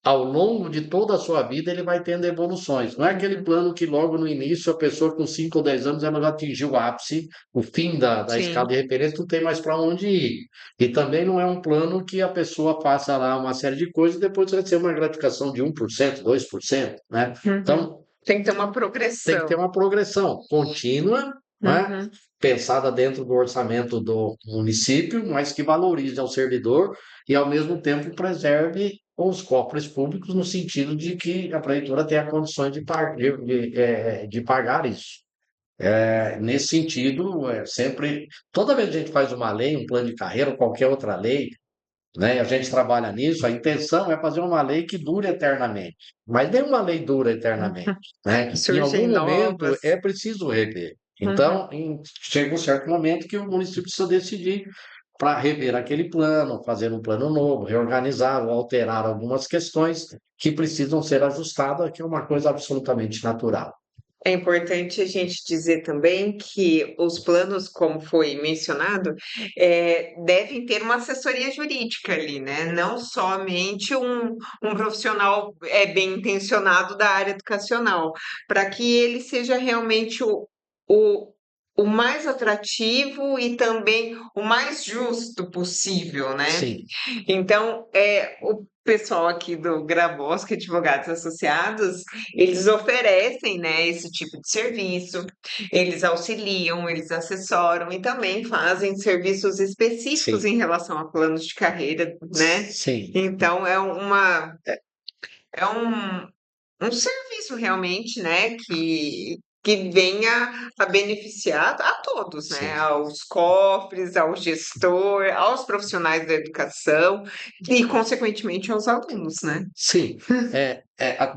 ao longo de toda a sua vida, ele vai tendo evoluções. Não é aquele Uhum. plano que logo no início, a pessoa com 5 ou 10 anos, ela já atingiu o ápice, o fim da escala Sim. de referência, não tem mais para onde ir. E também não é um plano que a pessoa faça lá uma série de coisas e depois vai ser uma gratificação de 1%, 2%, né? Uhum. Então, Tem que ter uma tem que ter progressão. uma progressão contínua, né? Uhum. Pensada dentro do orçamento do município, mas que valorize ao servidor e, ao mesmo tempo, preserve os cofres públicos no sentido de que a prefeitura tenha condições de pagar isso. Nesse sentido, sempre, toda vez que a gente faz uma lei, um plano de carreira, ou qualquer outra lei, né? A gente trabalha nisso, a intenção é fazer uma lei que dure eternamente, mas nenhuma lei dura eternamente, né? Em algum Surgem momento novas. é preciso rever. Uhum. Então, chega um certo momento que o município precisa decidir para rever aquele plano, fazer um plano novo, reorganizar ou alterar algumas questões que precisam ser ajustadas, que é uma coisa absolutamente natural. É importante a gente dizer também que os planos, como foi mencionado, devem ter uma assessoria jurídica ali, né? Não somente um profissional bem intencionado da área educacional, para que ele seja realmente o, o mais atrativo e também o mais justo possível, né? Sim, Então, o pessoal aqui do Grabosca Advogados Associados, eles oferecem, né, esse tipo de serviço, eles auxiliam, eles assessoram e também fazem serviços específicos sim, em relação a planos de carreira, né? sim, Então, é um serviço realmente, né, que venha a beneficiar a todos, né, sim. aos cofres, ao gestor, aos profissionais da educação e, consequentemente, aos alunos, né? Sim,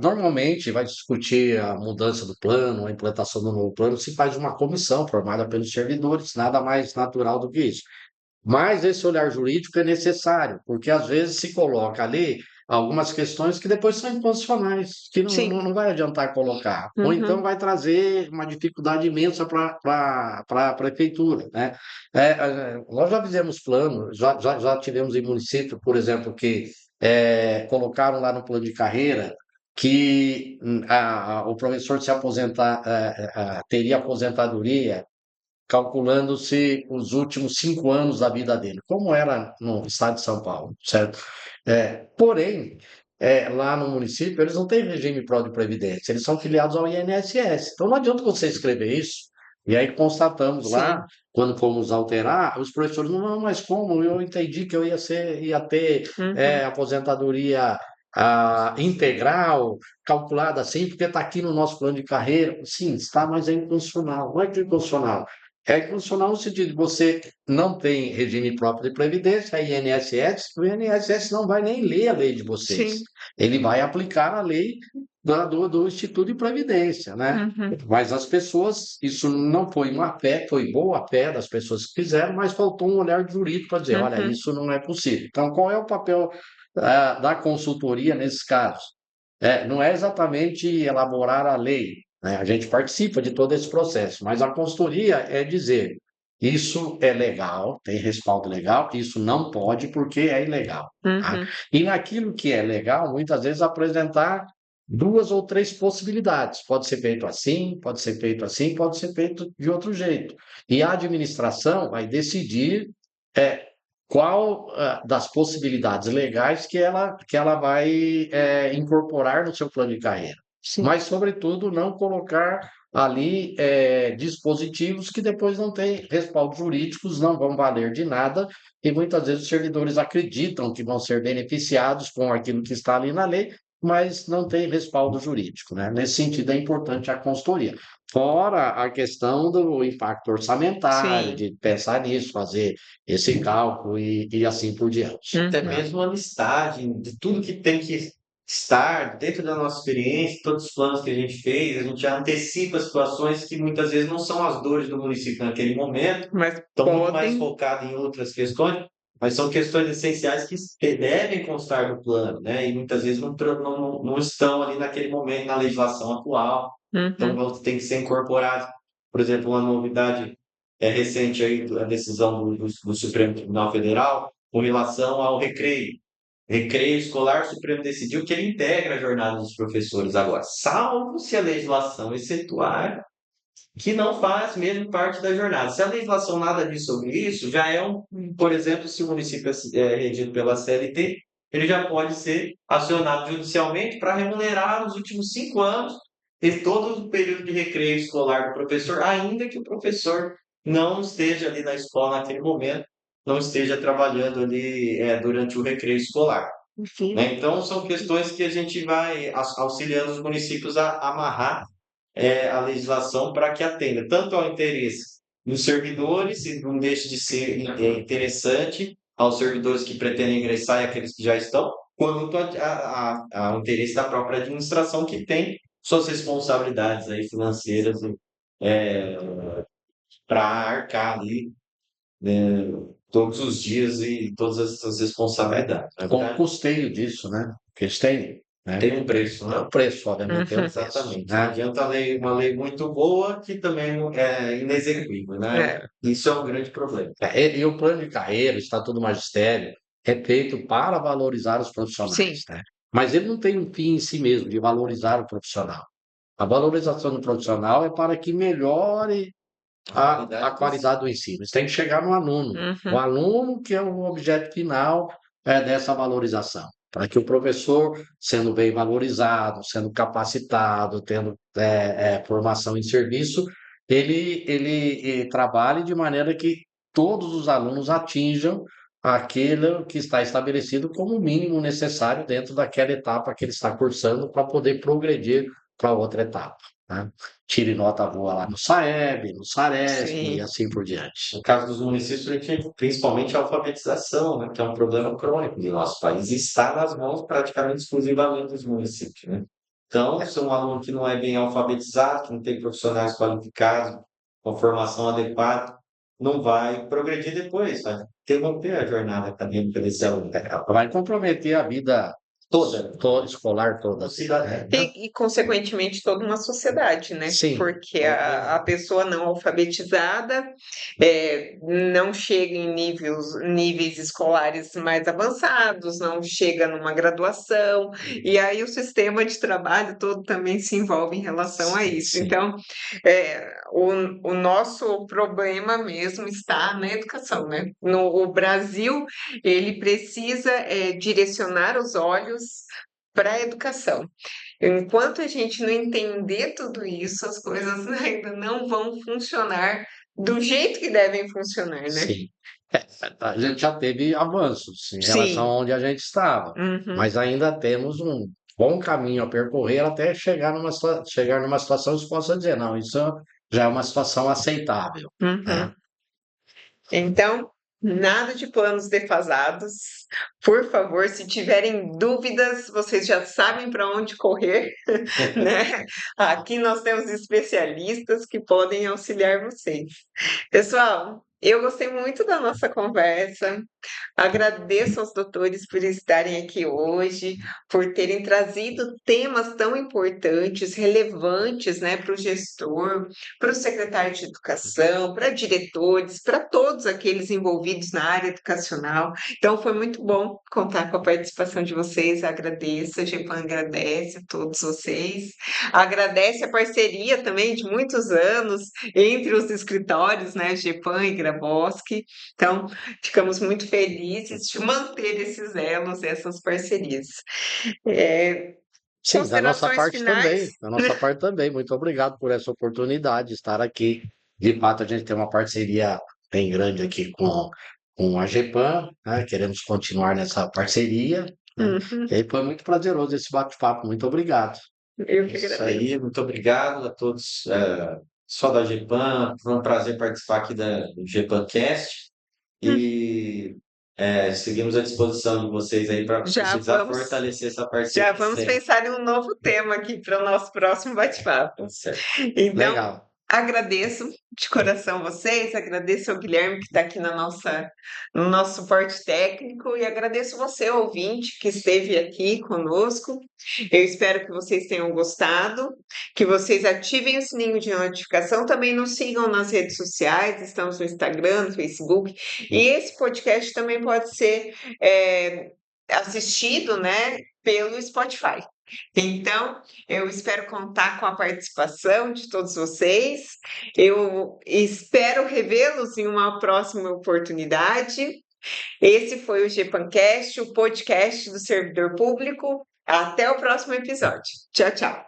normalmente vai discutir a mudança do plano, a implantação do novo plano, se faz uma comissão formada pelos servidores, nada mais natural do que isso. Mas esse olhar jurídico é necessário, porque às vezes se coloca ali algumas questões que depois são inconstitucionais, que Sim. não vai adiantar colocar, ou então Uhum. vai trazer uma dificuldade imensa para a prefeitura, né? Nós já fizemos plano, já tivemos em município, por exemplo, que colocaram lá no plano de carreira que o professor se aposentar, teria aposentadoria calculando-se os últimos 5 anos da vida dele, como era no estado de São Paulo, certo? Porém, lá no município, eles não têm regime próprio de previdência, eles são filiados ao INSS. Então, não adianta você escrever isso, e aí constatamos lá, Sim. quando fomos alterar, os professores, não, mas como? Eu entendi que eu ia ter Uhum. aposentadoria integral, calculada assim, porque está aqui no nosso plano de carreira. Sim, está, mas é inconstitucional. Não é que é inconstitucional. É inconstitucional no sentido de você não tem regime próprio de previdência, a INSS, o INSS não vai nem ler a lei de vocês. Sim. Ele vai aplicar a lei do Instituto de Previdência, né? Uhum. Mas as pessoas, isso não foi má fé, foi boa fé das pessoas que fizeram, mas faltou um olhar jurídico para dizer, olha, Uhum. isso não é possível. Então, qual é o papel da consultoria nesses casos? Não é exatamente elaborar a lei, né? A gente participa de todo esse processo, mas a consultoria é dizer isso é legal, tem respaldo legal, isso não pode porque é ilegal, tá? Uhum. E naquilo que é legal, muitas vezes apresentar duas ou três possibilidades. Pode ser feito assim, pode ser feito assim, pode ser feito de outro jeito. E a administração vai decidir é, qual das possibilidades legais que ela vai incorporar no seu plano de carreira. Sim. Mas, sobretudo, não colocar ali dispositivos que depois não têm respaldo jurídicos, não vão valer de nada, e muitas vezes os servidores acreditam que vão ser beneficiados com aquilo que está ali na lei, mas não tem respaldo jurídico, né? Nesse sentido, é importante a consultoria. Fora a questão do impacto orçamentário, Sim. de pensar nisso, fazer esse cálculo e assim por diante, Até né? mesmo a listagem de tudo que tem que estar dentro da nossa experiência, todos os planos que a gente fez, a gente já antecipa situações que muitas vezes não são as dores do município naquele momento, Mas estão muito mais podem. focados em outras questões, mas são questões essenciais que devem constar no plano, né? E muitas vezes não estão ali naquele momento na legislação atual, então Uhum. tem que ser incorporado. Por exemplo, uma novidade recente aí, a decisão do Supremo Tribunal Federal com relação ao recreio. Recreio escolar, o Supremo decidiu que ele integra a jornada dos professores agora, salvo se a legislação excetuar que não faz mesmo parte da jornada. Se a legislação nada diz sobre isso, já por exemplo, se o município é regido pela CLT, ele já pode ser acionado judicialmente para remunerar os últimos 5 anos e todo o período de recreio escolar do professor, ainda que o professor não esteja ali na escola naquele momento, não esteja trabalhando ali durante o recreio escolar. Enfim. Né? Então, são questões que a gente vai auxiliando os municípios a amarrar a legislação para que atenda tanto ao interesse dos servidores, e não deixe de ser interessante, aos servidores que pretendem ingressar e aqueles que já estão, quanto ao interesse da própria administração que tem suas responsabilidades aí financeiras para arcar ali, né, todos os dias e todas essas responsabilidades. Com o custeio disso, né? Porque eles têm, né? Tem um preço, É né? o preço, obviamente, tem um preço, Exatamente. Não né? adianta uma lei muito boa que também é inexequível, né? Isso é um grande problema. E o plano de carreira, o Estatuto do Magistério, é feito para valorizar os Sim. profissionais, né? Mas ele não tem um fim em si mesmo de valorizar o profissional. A valorização do profissional é para que melhore a qualidade do ensino. Isso tem que chegar no aluno. O aluno que é o objeto final dessa valorização. Para que o professor, sendo bem valorizado, sendo capacitado, tendo formação em serviço, ele trabalhe de maneira que todos os alunos atinjam aquilo que está estabelecido como o mínimo necessário dentro daquela etapa que ele está cursando para poder progredir para outra etapa, né? Tire nota boa lá no SAEB, no SARESP e Sim. assim por diante. No caso dos municípios, a gente tem principalmente a alfabetização, né, que é um problema crônico do nosso país, e está nas mãos praticamente exclusivamente dos municípios, né? Então, se um aluno que não é bem alfabetizado, que não tem profissionais qualificados, com formação adequada, não vai progredir depois, vai interromper a jornada acadêmica desse aluno. Vai comprometer a vida Toda. escolar toda. Do cidadão. E, consequentemente, toda uma sociedade, né? Sim. Porque a pessoa não alfabetizada não chega em níveis escolares mais avançados, não chega numa graduação, e aí o sistema de trabalho todo também se envolve em relação a isso. Sim. Então, o nosso problema mesmo está na educação, né? O Brasil, ele precisa direcionar os olhos para a educação. Enquanto a gente não entender tudo isso, as coisas ainda não vão funcionar do jeito que devem funcionar, né? Sim. A gente já teve avanços em relação Sim. a onde a gente estava, mas ainda temos um bom caminho a percorrer até chegar numa situação que se possa dizer, não, isso já é uma situação aceitável, né? Então, nada de planos defasados. Por favor, se tiverem dúvidas, vocês já sabem para onde correr, né? Aqui nós temos especialistas que podem auxiliar vocês. Pessoal, eu gostei muito da nossa conversa. Agradeço aos doutores por estarem aqui hoje, por terem trazido temas tão importantes, relevantes, né, para o gestor, para o secretário de educação, para diretores, para todos aqueles envolvidos na área educacional. Então, foi muito bom contar com a participação de vocês. Agradeço, a GEPAM agradece a todos vocês. Agradece a parceria também de muitos anos entre os escritórios, né, GEPAM e Grabowski. Então, ficamos muito felizes de manter esses elos, essas parcerias. Sim, da nossa Considerações parte finais? também, da nossa parte também. Muito obrigado por essa oportunidade de estar aqui. De fato, a gente tem uma parceria bem grande aqui com a GEPAM, né? Queremos continuar nessa parceria, né? E aí foi muito prazeroso esse bate-papo. Muito obrigado. Eu que Isso agradeço. aí, muito obrigado a todos, só da GEPAM, foi um prazer participar aqui do GEPAMcast e seguimos à disposição de vocês aí para Já precisar vamos- fortalecer essa parceria. Já vamos sempre. pensar em um novo tema aqui para o nosso próximo bate-papo. Tá certo. Então, Legal. agradeço de coração vocês, agradeço ao Guilherme que está aqui no nosso suporte técnico e agradeço você, ouvinte, que esteve aqui conosco. Eu espero que vocês tenham gostado, que vocês ativem o sininho de notificação, também nos sigam nas redes sociais, estamos no Instagram, no Facebook, e esse podcast também pode ser assistido, né, pelo Spotify. Então, eu espero contar com a participação de todos vocês. Eu espero revê-los em uma próxima oportunidade. Esse foi o GEPAMcast, o podcast do servidor público. Até o próximo episódio. Tchau, tchau.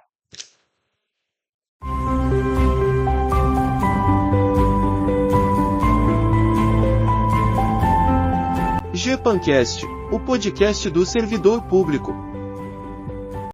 GEPAMcast, o podcast do servidor público.